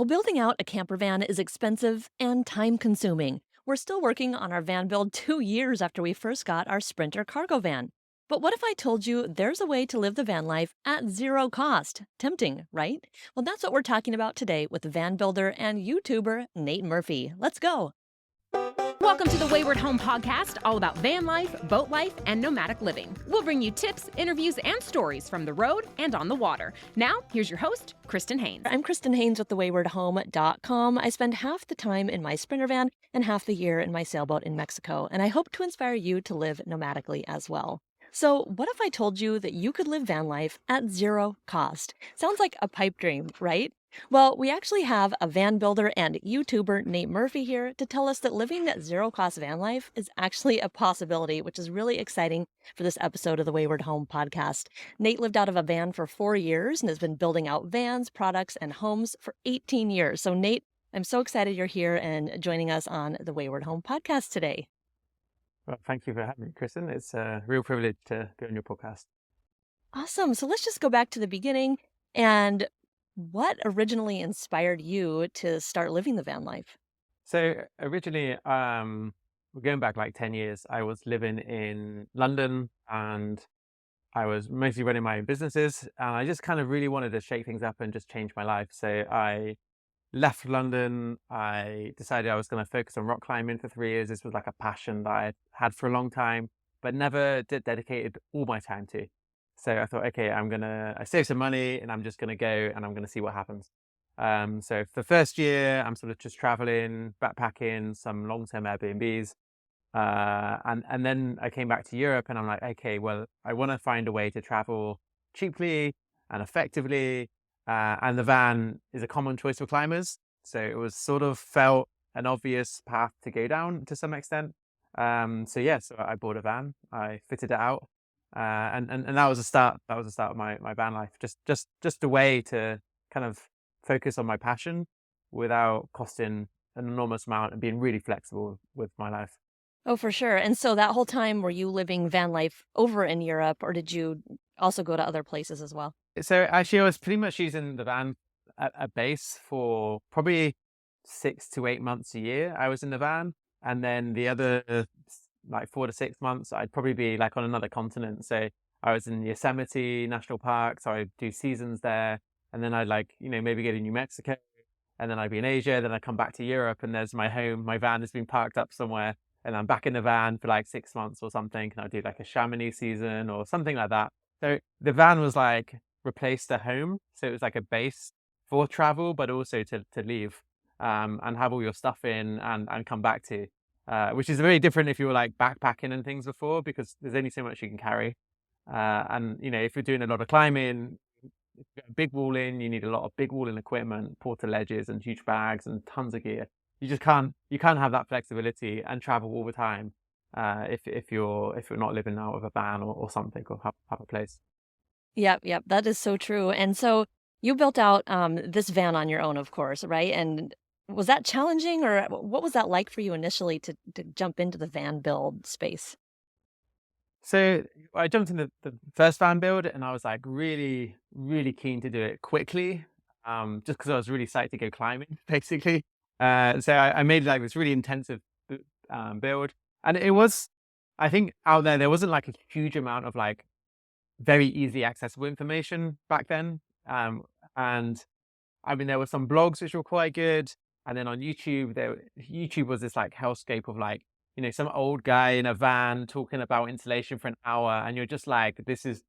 Well, building out a camper van is expensive and time consuming. We're still working on our van build 2 years after we first got our Sprinter cargo van. But what if I told you there's a way to live the van life at zero cost? Tempting, right? Well, that's what we're talking about today with van builder and YouTuber Nate Murphy. Let's go. Welcome to the Wayward Home Podcast, all about van life, boat life, and nomadic living. We'll bring you tips, interviews, and stories from the road and on the water. Now, here's your host, Kristen Haynes. I'm Kristen Haynes with thewaywardhome.com. I spend half the time in my Sprinter van and half the year in my sailboat in Mexico, and I hope to inspire you to live nomadically as well. So, what if I told you that you could live van life at zero cost? Sounds like a pipe dream, right? Well, we actually have a van builder and YouTuber, Nate Murphy, here to tell us that living that zero cost van life is actually a possibility, which is really exciting for this episode of the Wayward Home podcast. Nate lived out of a van for 4 years and has been building out vans, products, and homes for 18 years. So, Nate, I'm so excited you're here and joining us on the Wayward Home podcast today. Well, thank you for having me, Kristen. It's a real privilege to be on your podcast. Awesome. So let's just go back to the beginning. And what originally inspired you to start living the van life? So originally, we're going back like 10 years. I was living in London and I was mostly running my own businesses. And I just kind of really wanted to shake things up and just change my life. So I left London. I decided I was going to focus on rock climbing for 3 years. This was like a passion that I had for a long time, but never dedicated all my time to. So I thought, okay, I save some money and I'm just going to go and I'm going to see what happens. So for the first year, I'm sort of just traveling, backpacking, some long-term Airbnbs. And then I came back to Europe and I'm like, okay, well, I want to find a way to travel cheaply and effectively. And the van is a common choice for climbers. So it was sort of felt an obvious path to go down to some extent. So I bought a van, I fitted it out. And that was the start. That was the start of my van life. Just a way to kind of focus on my passion without costing an enormous amount and being really flexible with my life. Oh, for sure. And so that whole time, were you living van life over in Europe, or did you also go to other places as well? So actually, I was pretty much using the van at a base for probably 6 to 8 months a year. I was in the van, and then the other like 4 to 6 months, I'd probably be like on another continent. So I was in Yosemite National Park, so I'd do seasons there, and then I'd maybe go to New Mexico, and then I'd be in Asia. Then I come back to Europe, and there's my home. My van has been parked up somewhere, and I'm back in the van for like 6 months or something, and I'll do like a Chamonix season or something like that. So the van was like replaced a home, so it was like a base for travel, but also to leave and have all your stuff in and come back to. Which is very different if you were like backpacking and things before, because there's only so much you can carry. And if you're doing a lot of climbing, if you've got a big wall in, you need a lot of big wall in equipment, porta ledges and huge bags and tons of gear. You can't have that flexibility and travel all the time if you're not living out of a van or something, or have a place. Yep, that is so true. And so you built out this van on your own, of course, right? And was that challenging, or what was that like for you initially to jump into the van build space? So I jumped in the first van build and I was like really, really keen to do it quickly, just because I was really psyched to go climbing, basically. So I made like this really intensive build, and it was, I think out there wasn't like a huge amount of like very easily accessible information back then. And I mean, there were some blogs which were quite good. And then on YouTube, YouTube was this like hellscape of like, some old guy in a van talking about insulation for an hour. And you're just like, this is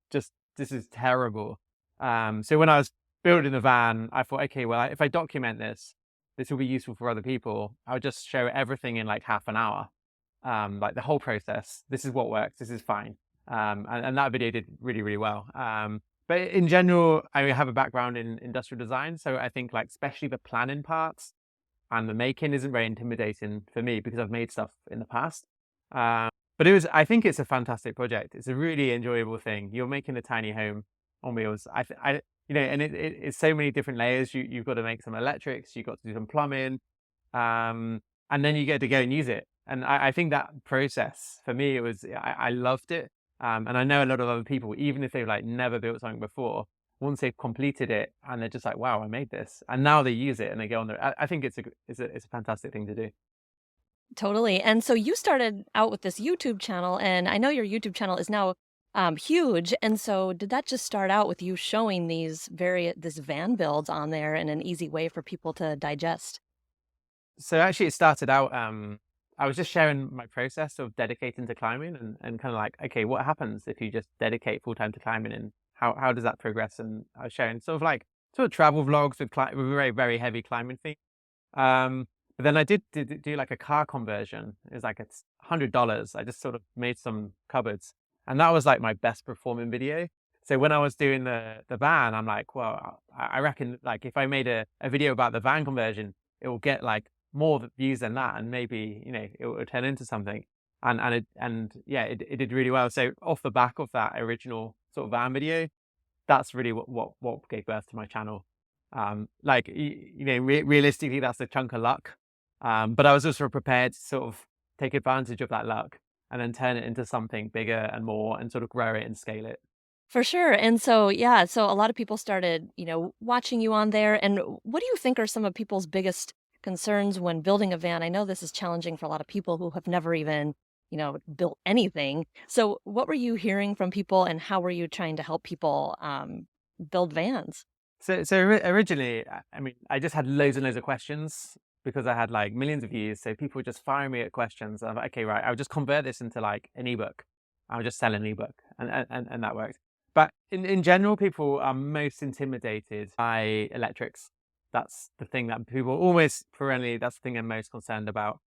terrible. So when I was building the van, I thought, okay, well, if I document this will be useful for other people. I'll just show everything in like half an hour. Like the whole process. This is what works. This is fine. And that video did really, really well. But in general, I have a background in industrial design. So I think like, especially the planning parts and the making isn't very intimidating for me because I've made stuff in the past. But I think it's a fantastic project. It's a really enjoyable thing. You're making a tiny home on wheels. And it's so many different layers. You've got to make some electrics, you've got to do some plumbing, and then you get to go and use it. And I think that process for me, I loved it. And I know a lot of other people, even if they've like never built something before, once they've completed it and they're just like, wow, I made this. And now they use it and they go on there. I think it's a fantastic thing to do. Totally. And so you started out with this YouTube channel, and I know your YouTube channel is now huge. And so did that just start out with you showing this van builds on there in an easy way for people to digest? So actually it started out, I was just sharing my process of dedicating to climbing and kind of like, okay, what happens if you just dedicate full time to climbing, and how does that progress? And I was sharing sort of travel vlogs with with a very, very heavy climbing theme. But then I did do like a car conversion. It was like it's $100. I just sort of made some cupboards, and that was like my best performing video. So when I was doing the van, I'm like, well, I reckon like if I made a video about the van conversion, it will get like more views than that, and maybe it will turn into something. And yeah, it did really well. So off the back of that original sort of van video, that's really what gave birth to my channel. Like realistically, that's a chunk of luck. But I was also prepared to sort of take advantage of that luck and then turn it into something bigger and more, and sort of grow it and scale it. For sure. And so, yeah, so a lot of people started, watching you on there. And what do you think are some of people's biggest concerns when building a van? I know this is challenging for a lot of people who have never even, built anything. So, what were you hearing from people, and how were you trying to help people build vans? So originally, I mean, I just had loads and loads of questions because I had like millions of views. So people were just firing me at questions. I'm like, okay, right, I'll just convert this into like an ebook. I'll just sell an ebook, and that worked. But in general, people are most intimidated by electrics. That's the thing that people almost perennially, that's the thing I'm most concerned about.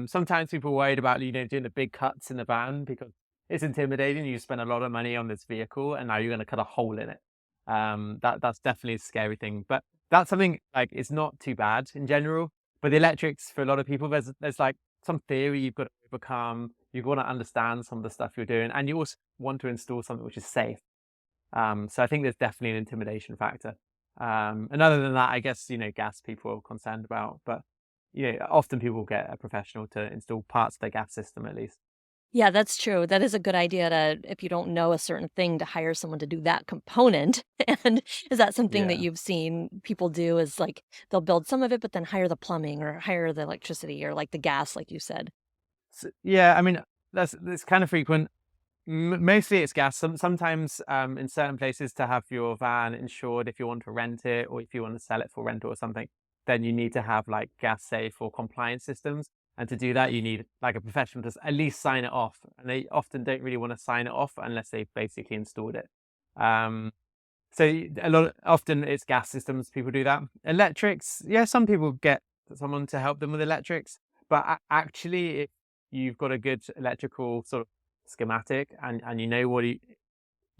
Sometimes people are worried about, doing the big cuts in the van because it's intimidating. You spend a lot of money on this vehicle and now you're going to cut a hole in it. That's definitely a scary thing, but that's something like it's not too bad in general. But the electrics, for a lot of people, there's like some theory you've got to overcome. You want to understand some of the stuff you're doing, and you also want to install something which is safe. So I think there's definitely an intimidation factor. And other than that, I guess gas people are concerned about, but often people get a professional to install parts of their gas system at least. Yeah, that's true. That is a good idea to, if you don't know a certain thing, to hire someone to do that component. And is that something that Yeah. you've seen people do, is like they'll build some of it, but then hire the plumbing or hire the electricity or like the gas, like you said? So, yeah, I mean that's kind of frequent. Mostly it's gas. Sometimes in certain places, to have your van insured, if you want to rent it or if you want to sell it for rental or something, then you need to have like gas safe or compliance systems. And to do that, you need like a professional to at least sign it off. And they often don't really want to sign it off unless they've basically installed it. Um, so often it's gas systems. People do that. Electrics, yeah, some people get someone to help them with electrics, but actually, if you've got a good electrical sort of schematic and you know what you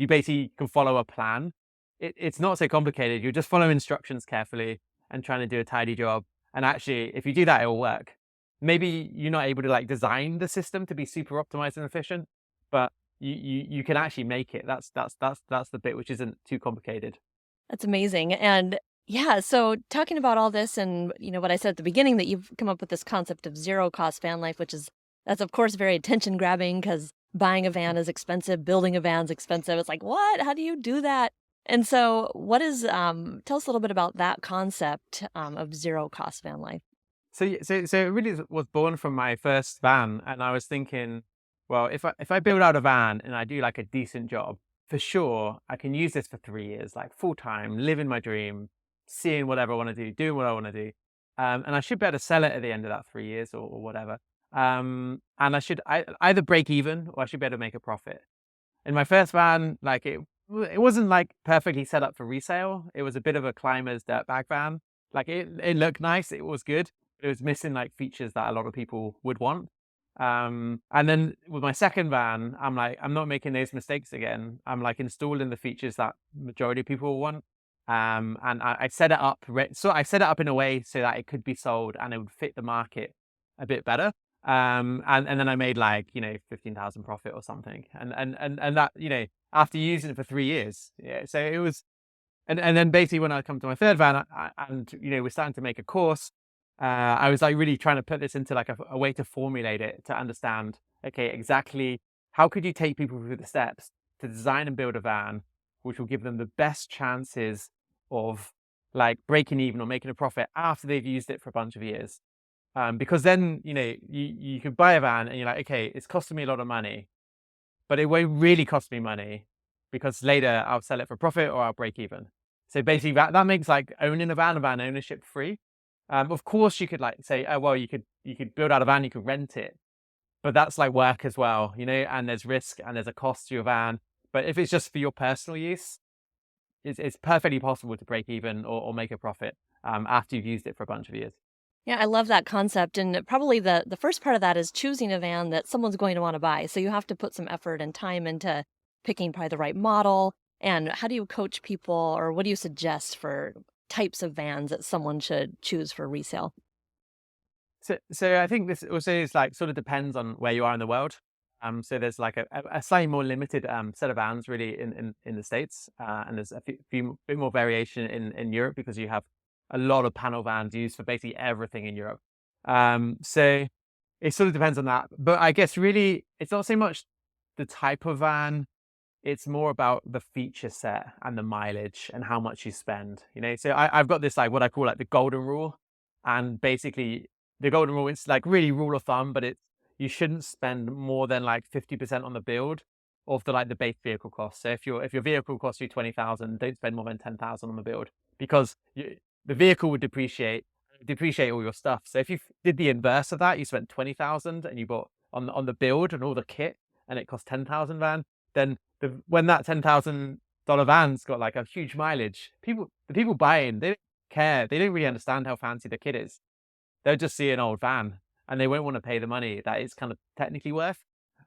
basically can follow a plan. It's not so complicated. You just follow instructions carefully and trying to do a tidy job. And actually, if you do that, it will work. Maybe you're not able to like design the system to be super optimized and efficient, but you can actually make it. That's the bit which isn't too complicated. That's amazing. And yeah, so talking about all this, and what I said at the beginning, that you've come up with this concept of zero cost van life, that's of course very attention grabbing, because buying a van is expensive, building a van's expensive. It's like, what? How do you do that? And so tell us a little bit about that concept of zero cost van life. So it really was born from my first van, and I was thinking, well, if I build out a van and I do like a decent job, for sure I can use this for 3 years, like full time, living my dream, seeing whatever I want to do, doing what I want to do, and I should be able to sell it at the end of that 3 years or whatever. And I either break even or I should be able to make a profit. In my first van, like it wasn't like perfectly set up for resale. It was a bit of a climber's dirtbag van. Like it looked nice, it was good, but it was missing like features that a lot of people would want. And then with my second van, I'm like, I'm not making those mistakes again. I'm like installing the features that majority of people want. And I set it up, so I set it up in a way so that it could be sold and it would fit the market a bit better. And then I made like 15,000 profit or something, and that after using it for 3 years. Yeah, so it was. And then basically when I come to my third van, and we're starting to make a course, I was like really trying to put this into like a way to formulate it, to understand, okay, exactly how could you take people through the steps to design and build a van, which will give them the best chances of like breaking even or making a profit after they've used it for a bunch of years. Because then, you could buy a van and you're like, okay, it's costing me a lot of money, but it won't really cost me money because later I'll sell it for profit or I'll break even. So basically that makes like owning a van ownership free. Of course you could like say, oh, well, you could build out a van, you could rent it, but that's like work as well, and there's risk and there's a cost to your van. But if it's just for your personal use, it's perfectly possible to break even or make a profit after you've used it for a bunch of years. Yeah, I love that concept. And probably the first part of that is choosing a van that someone's going to want to buy. So you have to put some effort and time into picking probably the right model. And how do you coach people, or what do you suggest for types of vans that someone should choose for resale? So I think this also is like sort of depends on where you are in the world. So there's like a slightly more limited set of vans really in the States, and there's a bit more variation in Europe because you have a lot of panel vans used for basically everything in Europe. So it sort of depends on that. But I guess really it's not so much the type of van, it's more about the feature set and the mileage and how much you spend. So I've got this like what I call like the golden rule, and basically the golden rule is like really rule of thumb, but you shouldn't spend more than like 50% on the build of the base vehicle cost. So if your vehicle costs you 20,000, don't spend more than 10,000 on the build, because the vehicle would depreciate all your stuff. So if you did the inverse of that, you spent 20,000 and you bought on the build and all the kit, and it cost 10,000 van, then when that $10,000 van's got like a huge mileage, the people buying, they don't care. They don't really understand how fancy the kit is. They'll just see an old van and they won't want to pay the money that it's kind of technically worth.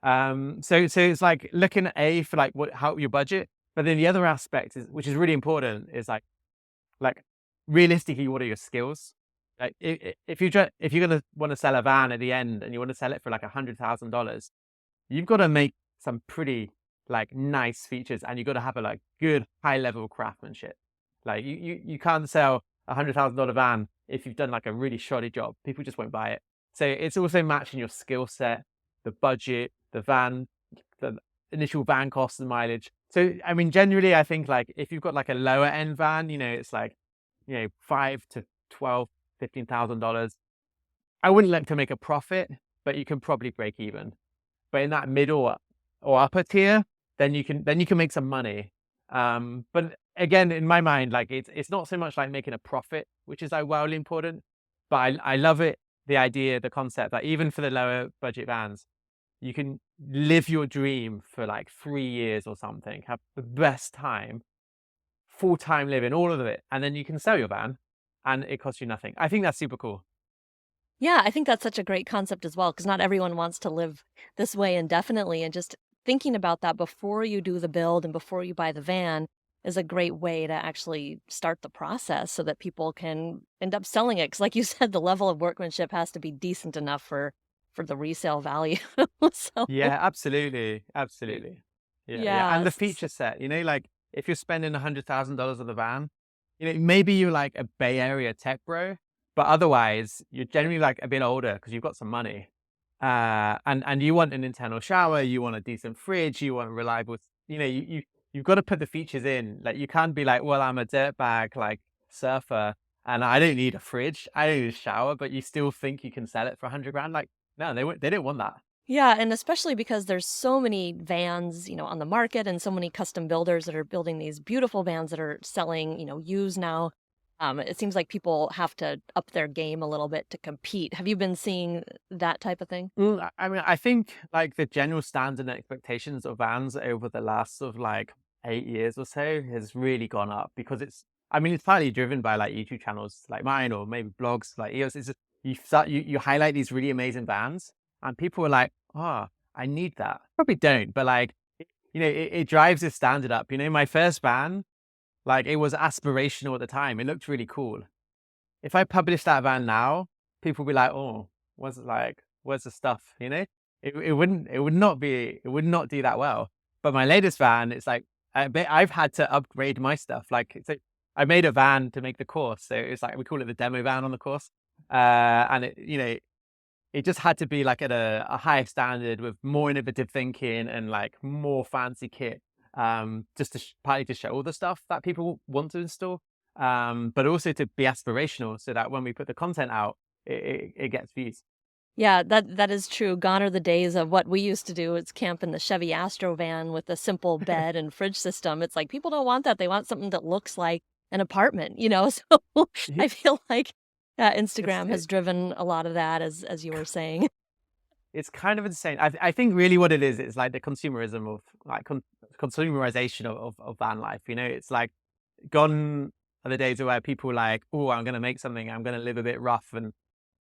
So it's like looking at for like how your budget, but then the other aspect is, which is really important, is like realistically, what are your skills? Like if you're gonna want to sell a van at the end and you want to sell it for like $100,000, you've got to make some pretty like nice features, and you've got to have a like good high level craftsmanship. Like you can't sell $100,000 van if you've done like a really shoddy job. People just won't buy it. So it's also matching your skill set, the budget, the van, the initial van cost and mileage. So I mean, generally, I think like if you've got like a lower end van, it's like $5 to $12, $15,000. I wouldn't look to make a profit, but you can probably break even. But in that middle or upper tier, then you can make some money. But again, in my mind, like it's not so much like making a profit, which is like wildly important, but I love it, the idea, the concept that even for the lower budget vans, you can live your dream for like 3 years or something, have the best time, full time living, all of it, and then you can sell your van, and it costs you nothing. I think that's super cool. Yeah, I think that's such a great concept as well, because not everyone wants to live this way indefinitely. And just thinking about that before you do the build and before you buy the van is a great way to actually start the process so that people can end up selling it. Because, like you said, the level of workmanship has to be decent enough for the resale value. So, Yeah, absolutely, absolutely. Yeah, and the yes. feature set, like if you're spending $100,000 on the van, maybe you're like a Bay Area tech bro, but otherwise you're generally like a bit older because you've got some money, and you want an internal shower, you want a decent fridge, you want a reliable, you've got to put the features in. Like you can't be like, well, I'm a dirtbag like surfer and I don't need a fridge, I don't need a shower, but you still think you can sell it for 100 grand. Like, no, they don't want that. Yeah, and especially because there's so many vans, on the market, and so many custom builders that are building these beautiful vans that are selling, used now. It seems like people have to up their game a little bit to compete. Have you been seeing that type of thing? I mean, I think like the general standard and expectations of vans over the last sort of like 8 years or so has really gone up because I mean, it's partly driven by like YouTube channels like mine or maybe blogs like EOS. It's just, you highlight these really amazing vans and people are like, oh, I need that. Probably don't, but like, it drives the standard up. My first van, like it was aspirational at the time. It looked really cool. If I publish that van now, people will be like, oh, where's the stuff? It would not do that well. But my latest van, it's like, I've had to upgrade my stuff. Like, so I made a van to make the course. So it's like, we call it the demo van on the course. And it just had to be like at a higher standard with more innovative thinking and like more fancy kit. just to partly to show all the stuff that people want to install, but also to be aspirational so that when we put the content out, it gets views. Yeah, that is true. Gone are the days of what we used to do. It's camp in the Chevy Astro van with a simple bed and fridge system. It's like people don't want that. They want something that looks like an apartment, you know? So Yeah, I feel like it's Instagram has driven a lot of that, as you were saying. it's kind of insane. I think really what it is like the consumerism of like consumerization of van life. You know, it's like gone are the days where people like, oh, I'm going to make something, I'm going to live a bit rough, and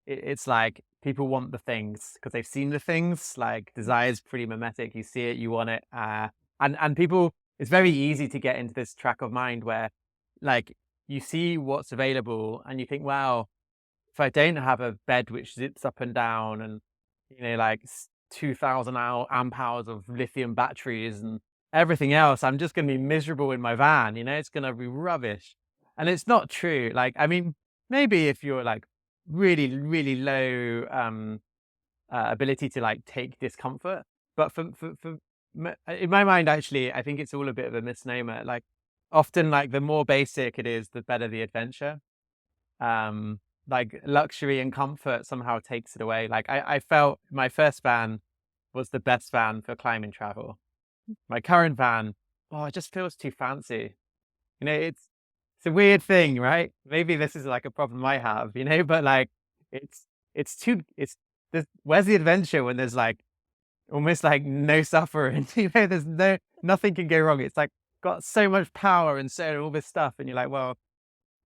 it's like people want the things because they've seen the things. Like desire is pretty mimetic. You see it, you want it, and people. It's very easy to get into this track of mind where, like, you see what's available and you think, wow, if I don't have a bed which zips up and down and, you know, like 2000 amp hours of lithium batteries and everything else, I'm just going to be miserable in my van. You know, it's going to be rubbish. And it's not true. Like, I mean, maybe if you're like really, really low ability to like take discomfort, but in my mind, actually, I think it's all a bit of a misnomer. Like, often, like the more basic it is, the better the adventure. Like luxury and comfort somehow takes it away. Like I felt my first van was the best van for climbing travel. My current van, oh, it just feels too fancy. You know, it's a weird thing, right? Maybe this is like a problem I have, you know, but like it's it's where's the adventure when there's like almost like no suffering? You know, there's nothing can go wrong. It's like got so much power and so all this stuff, and you're like, well,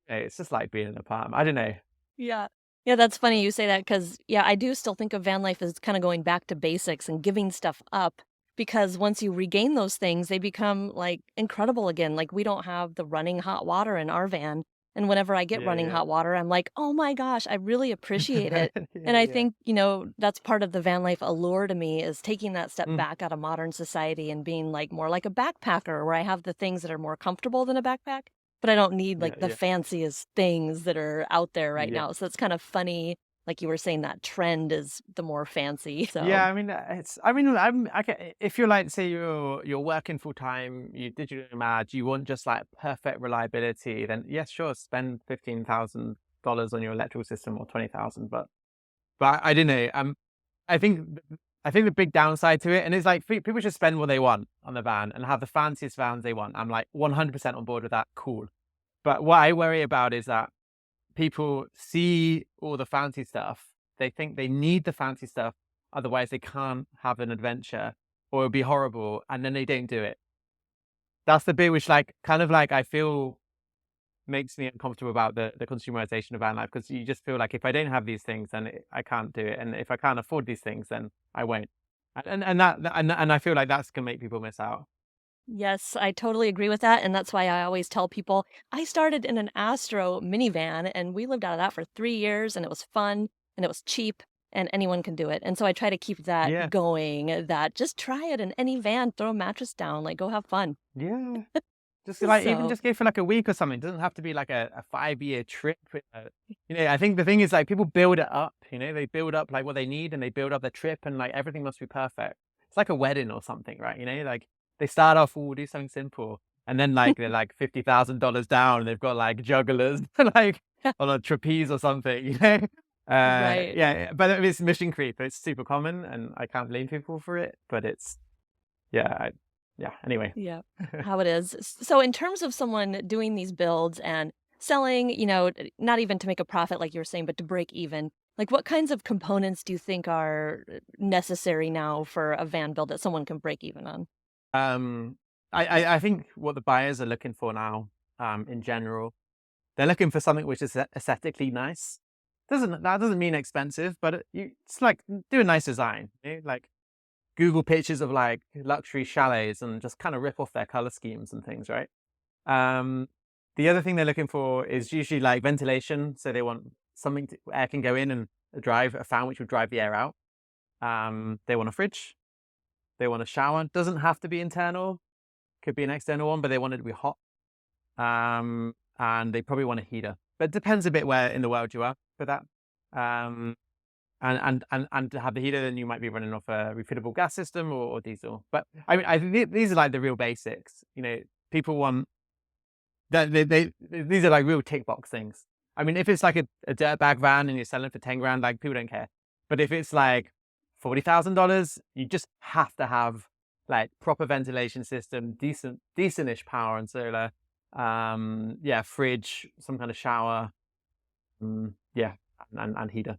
it's just like being in an apartment. I don't know. Yeah. Yeah, that's funny you say that because, yeah, I do still think of van life as kind of going back to basics and giving stuff up because once you regain those things, they become like incredible again. Like we don't have the running hot water in our van. And whenever I get Yeah, running yeah. hot water, I'm like, oh my gosh, I really appreciate it. And Yeah, I yeah. think, that's part of the van life allure to me is taking that step Mm, back out of modern society and being like more like a backpacker where I have the things that are more comfortable than a backpack. But I don't need, yeah, like, the yeah, fanciest things that are out there right yeah. now, so it's kind of funny, like you were saying, that trend is the more fancy, Yeah, so I mean, I mean, if you're like, say you're working full time, you digital nomad, you want just like perfect reliability, then yes, sure, spend $15,000 on your electrical system or 20,000. But I don't know. I think I think the big downside to it, and it's like people should spend what they want on the van and have the fanciest vans they want. I'm like 100% on board with that. Cool. But what I worry about is that people see all the fancy stuff. They think they need the fancy stuff, otherwise they can't have an adventure or it'll be horrible, and then they don't do it. That's the bit which, like, kind of like I feel makes me uncomfortable about the consumerization of van life because you just feel like if I don't have these things, then I can't do it, and if I can't afford these things, then I won't. And I feel like that's gonna make people miss out. yes, I totally agree with that, and that's why I always tell people, I started in an Astro minivan, and we lived out of that for 3 years, and it was fun, and it was cheap, and anyone can do it, and so I try to keep that Yeah, going, that just try it in any van, throw a mattress down, like, go have fun. yeah. Just like even So just go for like a week or something. It doesn't have to be like a 5 year trip. You know, I think the thing is like people build it up. You know, they build up like what they need and they build up their trip and like everything must be perfect. It's like a wedding or something, right? You know, like they start off, oh, we'll do something simple, and then like they're like $50,000 down. And they've got like jugglers like on a trapeze or something. You know, Right. yeah. But it's mission creep. It's super common, and I can't blame people for it. But it's yeah, yeah. Anyway. Yeah, how it is. So in terms of someone doing these builds and selling, not even to make a profit like you were saying, but to break even, like what kinds of components do you think are necessary now for a van build that someone can break even on? Um, I think what the buyers are looking for now, in general, they're looking for something which is aesthetically nice. That doesn't mean expensive, but it's like do a nice design. You know? Like Google pictures of like luxury chalets and just kind of rip off their color schemes and things, right? Um, the other thing they're looking for is usually like ventilation. So they want something air can go in and drive a fan which will drive the air out. They want a fridge. They want a shower. Doesn't have to be internal. Could be an external one, but they want it to be hot. And they probably want a heater. But it depends a bit where in the world you are for that. Um, and to have the heater, then you might be running off a refillable gas system or diesel. But I mean, I think these are like the real basics. People want that these are like real tick box things. I mean, if it's like a dirt bag van and you're selling for 10 grand, like people don't care. But if it's like $40,000, you just have to have like proper ventilation system, decentish power and solar, fridge, some kind of shower, yeah, and heater.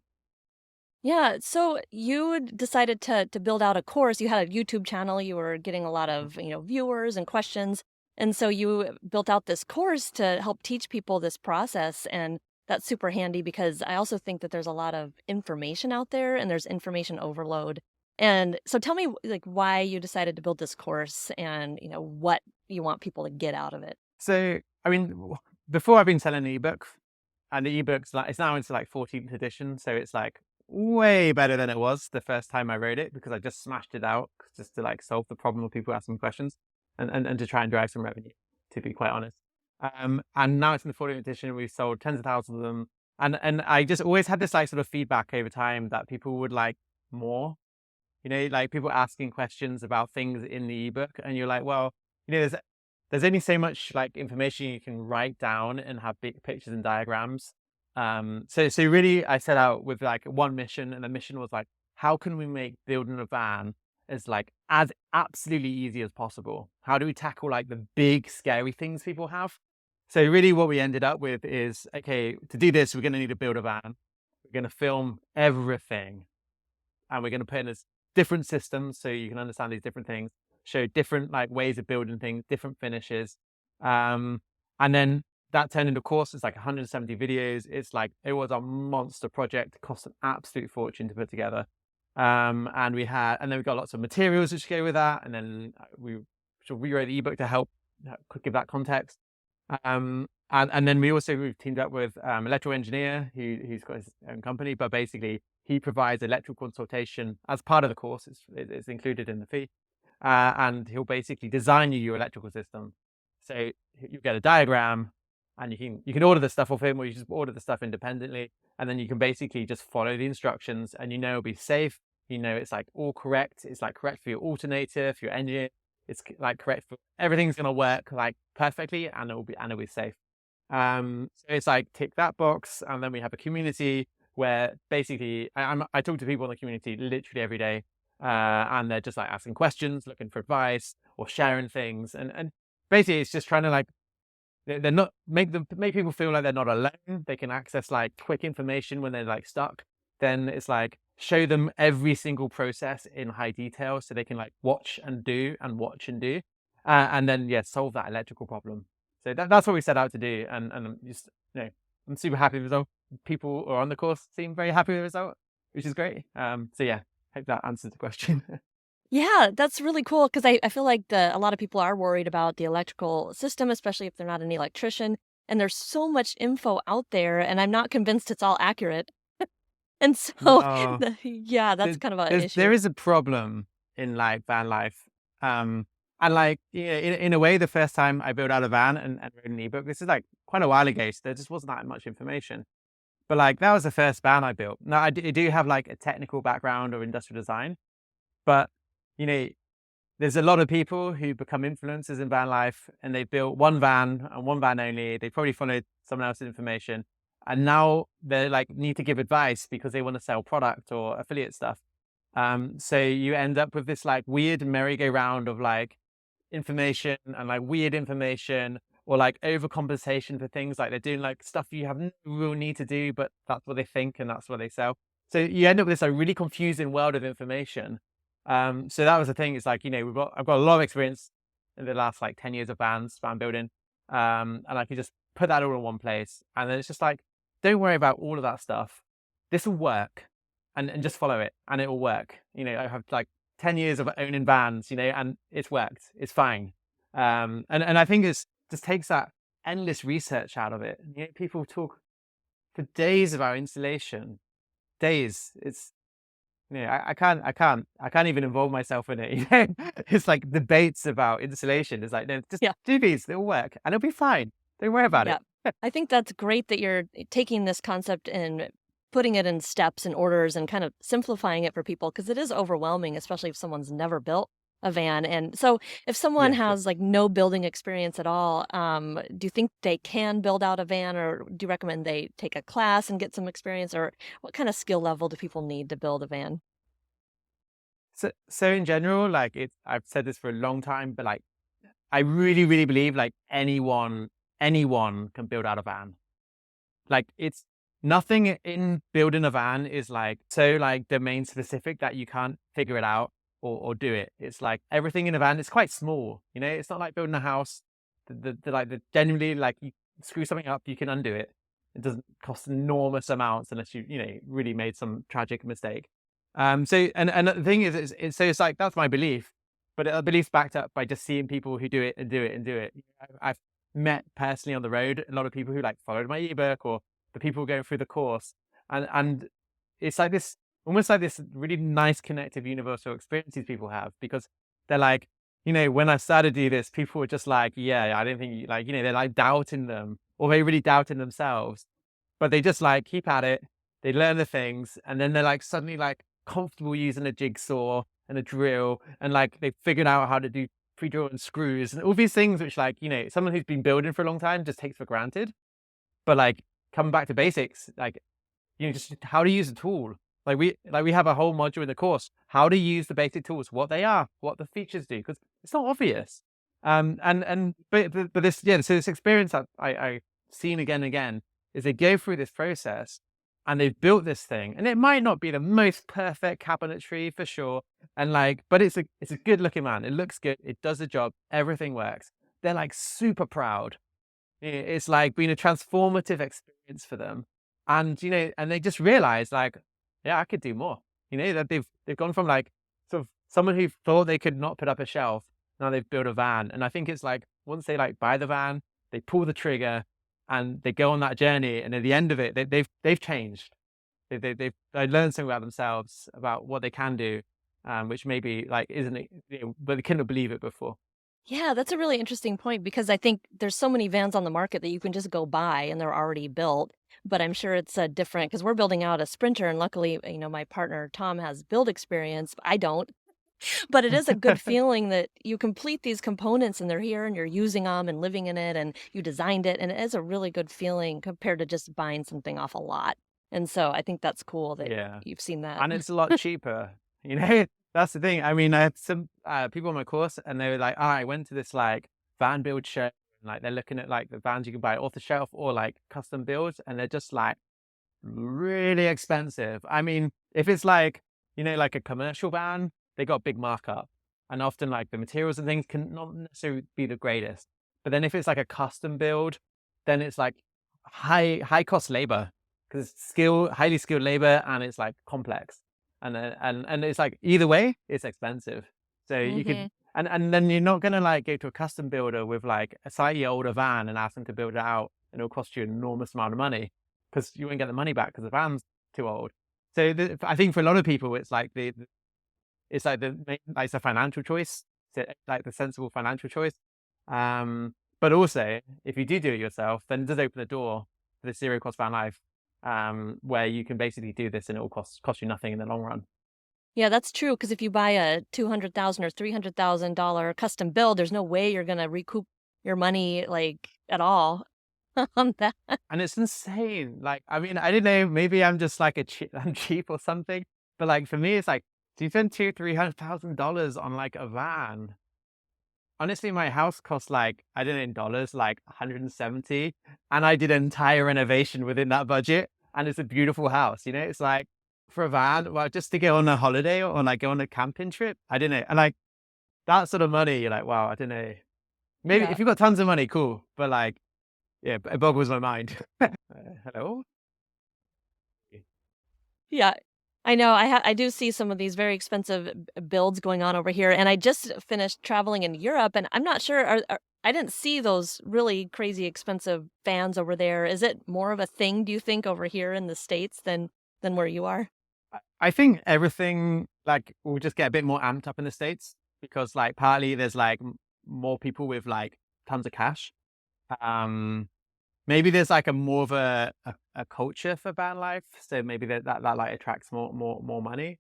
Yeah, so you decided to build out a course. You had a YouTube channel, you were getting a lot of, viewers and questions. And so you built out this course to help teach people this process. And that's super handy because I also think that there's a lot of information out there and there's information overload. And so tell me like why you decided to build this course and, what you want people to get out of it. So, I mean, before I've been selling ebooks, and the ebook's like, it's now into like 14th edition. So it's like way better than it was the first time I wrote it, because I just smashed it out just to like solve the problem of people asking questions and to try and drive some revenue, to be quite honest. And now it's in the 14th edition. We've sold tens of thousands of them. And I just always had this like sort of feedback over time that people would like more, like people asking questions about things in the ebook. And you're like, well, there's only so much like information you can write down and have big pictures and diagrams. So really I set out with like one mission, and the mission was like, how can we make building a van as absolutely easy as possible? How do we tackle like the big scary things people have? So really what we ended up with is, okay, to do this, we're going to need to build a van. We're going to film everything, and we're going to put in this different systems so you can understand these different things, show different like ways of building things, different finishes. And then that turned into a course. It's like 170 videos. It was a monster project. It cost an absolute fortune to put together. And then we got lots of materials which go with that. And then we rewrote the ebook to help give that context. And then we've teamed up with electrical engineer who's got his own company, but basically he provides electrical consultation as part of the course. It's included in the fee. And he'll basically design you your electrical system. So you get a diagram, and you can order the stuff off him, or you just order the stuff independently, and then you can basically just follow the instructions, and it'll be safe. It's like all correct. It's like correct for your alternator, for your engine. It's like correct for everything's gonna work like perfectly, and it'll be safe. So it's like tick that box, and then we have a community where basically I talk to people in the community literally every day. And they're just like asking questions, looking for advice, or sharing things, and basically it's just trying to like they're not make people feel like they're not alone. They can access like quick information when they're like stuck. Then it's like show them every single process in high detail so they can like watch and do, and then solve that electrical problem. So that's what we set out to do, and I'm just I'm super happy with the result. People who are on the course seem very happy with the result, which is great. So yeah, hope that answers the question. Yeah, that's really cool because I feel like a lot of people are worried about the electrical system, especially if they're not an electrician. And there's so much info out there, and I'm not convinced it's all accurate. And so, No, yeah, that's kind of an issue. there is a problem in like van life. And like in a way, the first time I built out a van and wrote an ebook, this is like quite a while ago, so there just wasn't that much information. But like that was the first van I built. Now I do have like a technical background or industrial design, but there's a lot of people who become influencers in van life, and they built one van and one van only. They probably followed someone else's information, and now they like need to give advice because they want to sell product or affiliate stuff. So you end up with this like weird merry-go-round of like information and like weird information, or like overcompensation for things. Like they're doing like stuff you have no real need to do, but that's what they think and that's what they sell. So you end up with this like really confusing world of information. So that was the thing. It's like, I've got a lot of experience in the last like 10 years of van building. And I can just put that all in one place. And then it's just like, don't worry about all of that stuff. This will work, and just follow it and it will work. I have like 10 years of owning vans, and it's worked. It's fine. And I think it's just takes that endless research out of it. People talk for days about installation, days. It's, I can't even involve myself in it. It's like debates about installation. It's like, no, just do these, they'll work and it'll be fine. Don't worry about it. I think that's great that you're taking this concept and putting it in steps and orders and kind of simplifying it for people because it is overwhelming, especially if someone's never built a van. And so if someone Yeah, sure. has like no building experience at all, do you think they can build out a van, or do you recommend they take a class and get some experience, or what kind of skill level do people need to build a van? So in general, like I've said this for a long time, but like I really, really believe like anyone can build out a van. Like it's nothing in building a van is like so like domain specific that you can't figure it out or do it. It's like everything in a van is quite small. It's not like building a house. The genuinely like you screw something up, you can undo it. It doesn't cost enormous amounts unless you really made some tragic mistake. So the thing is, it's like that's my belief, but a belief's backed up by just seeing people who do it and do it and do it. I've met personally on the road a lot of people who like followed my ebook or the people going through the course, and it's like this almost like this really nice connective universal experiences people have because they're like, when I started to do this, people were just like, yeah, I don't think they're like doubting them or they really doubting themselves, but they just like keep at it. They learn the things, and then they're like suddenly like comfortable using a jigsaw and a drill, and like they've figured out how to do pre-drill and screws and all these things, which like someone who's been building for a long time just takes for granted. But like coming back to basics, like just how to use a tool. Like we have a whole module in the course, how to use the basic tools, what they are, what the features do, because it's not obvious. But this so this experience that I seen again and again is they go through this process and they've built this thing, and it might not be the most perfect cabinetry for sure, and like, but it's a good looking man. It looks good. It does the job. Everything works. They're like super proud. It's like been a transformative experience for them. And they just realize like, yeah, I could do more. That they've gone from like sort of someone who thought they could not put up a shelf. Now they've built a van. And I think it's like once they like buy the van, they pull the trigger and they go on that journey. And at the end of it, they've changed. They've learned something about themselves, about what they can do, which maybe like isn't it, but they couldn't believe it before. Yeah, that's a really interesting point because I think there's so many vans on the market that you can just go buy and they're already built. But I'm sure it's different because we're building out a Sprinter, and luckily, my partner Tom has build experience. I don't, but it is a good feeling that you complete these components and they're here and you're using them and living in it and you designed it, and it is a really good feeling compared to just buying something off a lot. And so I think that's cool that Yeah. you've seen that. And it's a lot cheaper, That's the thing. I mean, I had some people on my course and they were like, I went to this like van build show, and like they're looking at like the vans you can buy off the shelf or like custom builds, and they're just like really expensive. I mean, if it's like, like a commercial van, they got big markup, and often like the materials and things can not necessarily be the greatest. But then if it's like a custom build, then it's like high cost labor because it's highly skilled labor, and it's like complex, and it's like either way it's expensive. So you could, Hmm. and then you're not gonna like go to a custom builder with like a slightly older van and ask them to build it out, and it'll cost you an enormous amount of money because you won't get the money back because the van's too old. So I think for a lot of people, it's like it's like like it's a financial choice, like the sensible financial choice. But also, if you do it yourself, then it does open the door for the zero cost van life, where you can basically do this and it will cost you nothing in the long run. Yeah, that's true. Because if you buy a 200,000 or $300,000 custom build, there's no way you're gonna recoup your money like at all on that. And it's insane. Like, I mean, I don't know, maybe I'm just like I'm cheap or something, but like for me, it's like, do you spend $300,000 on like a van? Honestly, my house cost like, I don't know, in dollars, like 170, and I did an entire renovation within that budget, and it's a beautiful house. It's like for a van, well, just to go on a holiday or like go on a camping trip. I don't know, and like that sort of money, you're like, wow, I don't know. Maybe Yeah. if you've got tons of money, cool, but like, yeah, it boggles my mind. Hello. Yeah. I know, I do see some of these very expensive builds going on over here, and I just finished traveling in Europe, and I'm not sure I didn't see those really crazy expensive vans over there. Is it more of a thing, do you think, over here in the States than where you are? I think everything like will just get a bit more amped up in the States because like partly there's like more people with like tons of cash. Um, maybe there's like a more of a culture for van life, so maybe that like attracts more money.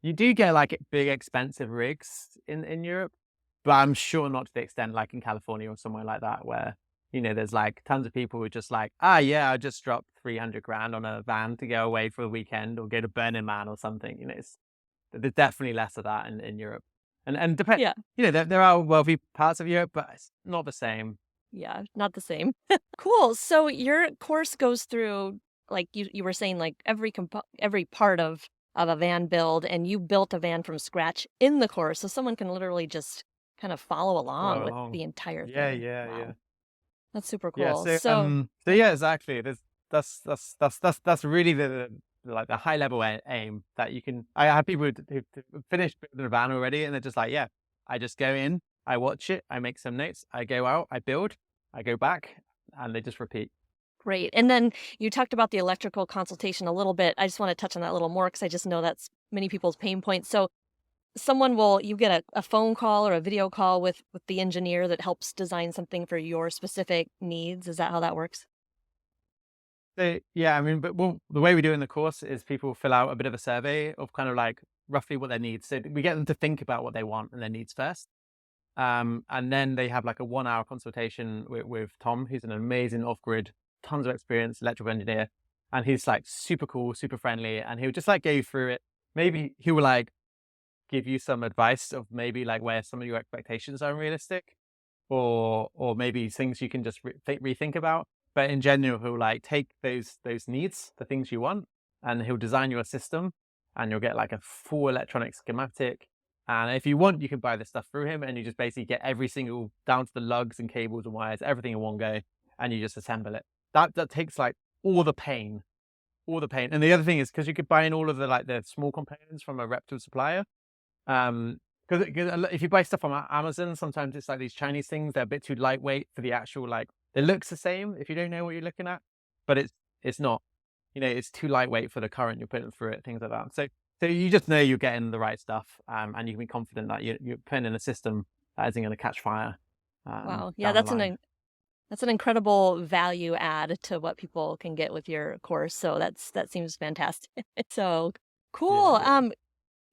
You do get like big expensive rigs in Europe, but I'm sure not to the extent like in California or somewhere like that, where there's like tons of people who are just like, yeah, I just dropped 300 grand on a van to go away for the weekend or go to Burning Man or something. There's definitely less of that in Europe, and depend. Yeah. There are wealthy parts of Europe, but it's not the same. Yeah, not the same. Cool. So your course goes through, like you were saying, like every part of a van build, and you built a van from scratch in the course, so someone can literally just kind of follow along Follow with along. the entire Yeah, thing. yeah, yeah. Wow, that's super Yeah, cool. So so yeah, exactly. That's really like the high level aim that you can. I have people who finished building a van already, and they're just like, yeah, I just go in, I watch it, I make some notes, I go out, I build, I go back, and they just repeat. great. And then you talked about the electrical consultation a little bit. I just want to touch on that a little more because I just know that's many people's pain point. So you get a phone call or a video call with the engineer that helps design something for your specific needs. Is that how that works? So yeah, I mean, but the way we do it in the course is people fill out a bit of a survey of kind of like roughly what their needs. So we get them to think about what they want and their needs first. And then they have like a 1 hour consultation with Tom, who's an amazing off-grid, tons of experience, electrical engineer. And he's like super cool, super friendly. And he'll just like go you through it. Maybe he will like give you some advice of maybe like where some of your expectations are unrealistic, or maybe things you can just rethink about. But in general, he'll like take those needs, the things you want, and he'll design you a system, and you'll get like a full electronic schematic. And if you want, you can buy this stuff through him, and you just basically get every single down to the lugs and cables and wires, everything in one go, and you just assemble it. That takes like all the pain, all the pain. And the other thing is because you could buy in all of the small components from a reputable supplier. Because if you buy stuff on Amazon, sometimes it's like these Chinese things, they're a bit too lightweight for the actual, like, it looks the same if you don't know what you're looking at, but it's not. It's too lightweight for the current you're putting through it, things like that. So you just know you're getting the right stuff, and you can be confident that you're putting in a system that isn't going to catch fire Wow. Yeah, down the line. that's an incredible value add to what people can get with your course. So that seems fantastic. So Yeah, cool. yeah.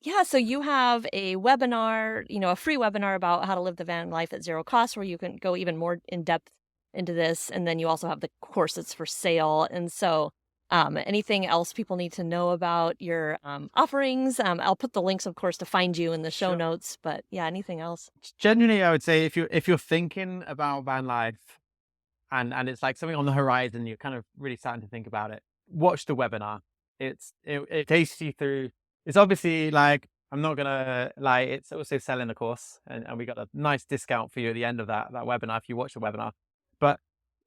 Yeah, so you have a webinar, a free webinar about how to live the van life at zero cost, where you can go even more in depth into this. And then you also have the course that's for sale. And so, anything else people need to know about your offerings? I'll put the links, of course, to find you in the show Sure. notes. But yeah, anything else? Genuinely, I would say if you're thinking about van life, and it's like something on the horizon, you're kind of really starting to think about it, watch the webinar. It takes you through. It's obviously like, I'm not gonna lie, it's also selling the course, and we got a nice discount for you at the end of that webinar if you watch the webinar. But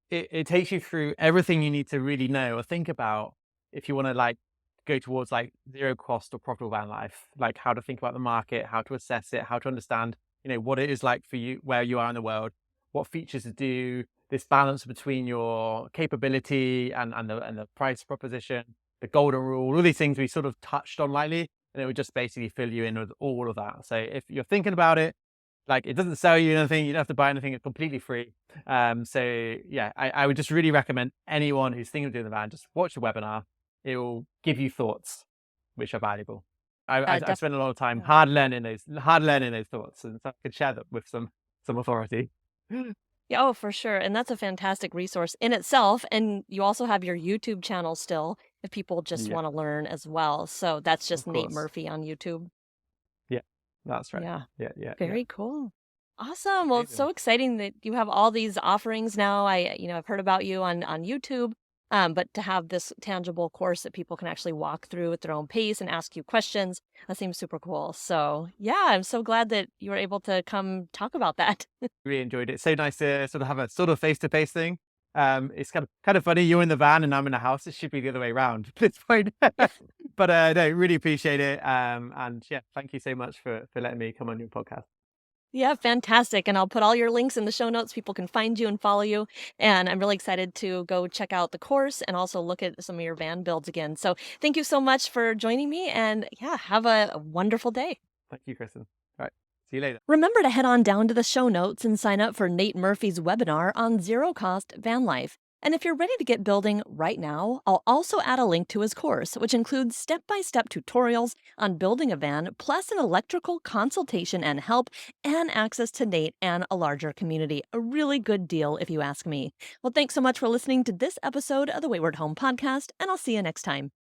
it takes you through everything you need to really know or think about if you want to like go towards like zero cost or profitable van life, like how to think about the market, how to assess it, how to understand what it is like for you, where you are in the world, what features to do, this balance between your capability and the price proposition, the golden rule, all these things we sort of touched on lightly, and it would just basically fill you in with all of that. So if you're thinking about it, like, it doesn't sell you anything, you don't have to buy anything, it's completely free. So yeah, I would just really recommend anyone who's thinking of doing the van, just watch the webinar. It will give you thoughts which are valuable. I spent a lot of time Yeah. hard learning those thoughts, and so I could share that with some authority. Yeah, oh, for sure. And that's a fantastic resource in itself. And you also have your YouTube channel still if people just Yeah, want to learn as well. So that's of just Nate course. Murphy on YouTube. Yeah, that's right. Yeah. Yeah, yeah, yeah. Very cool. Awesome. Well, it's Amazing. so exciting that you have all these offerings now. I've heard about you on YouTube, but to have this tangible course that people can actually walk through at their own pace and ask you questions, that seems super cool. So yeah, I'm so glad that you were able to come talk about that. Really enjoyed it. So nice to sort of have a sort of face-to-face thing. It's kind of funny. You're in the van and I'm in the house. It should be the other way around at this point. But no, really appreciate it. And yeah, thank you so much for letting me come on your podcast. Yeah, fantastic. And I'll put all your links in the show notes. People can find you and follow you. And I'm really excited to go check out the course and also look at some of your van builds again. So thank you so much for joining me. And yeah, have a wonderful day. Thank you, Kristen. All right, see you later. Remember to head on down to the show notes and sign up for Nate Murphy's webinar on zero cost van life. And if you're ready to get building right now, I'll also add a link to his course, which includes step by step tutorials on building a van, plus an electrical consultation and help, and access to Nate and a larger community. A really good deal, if you ask me. Well, thanks so much for listening to this episode of the Wayward Home Podcast, and I'll see you next time.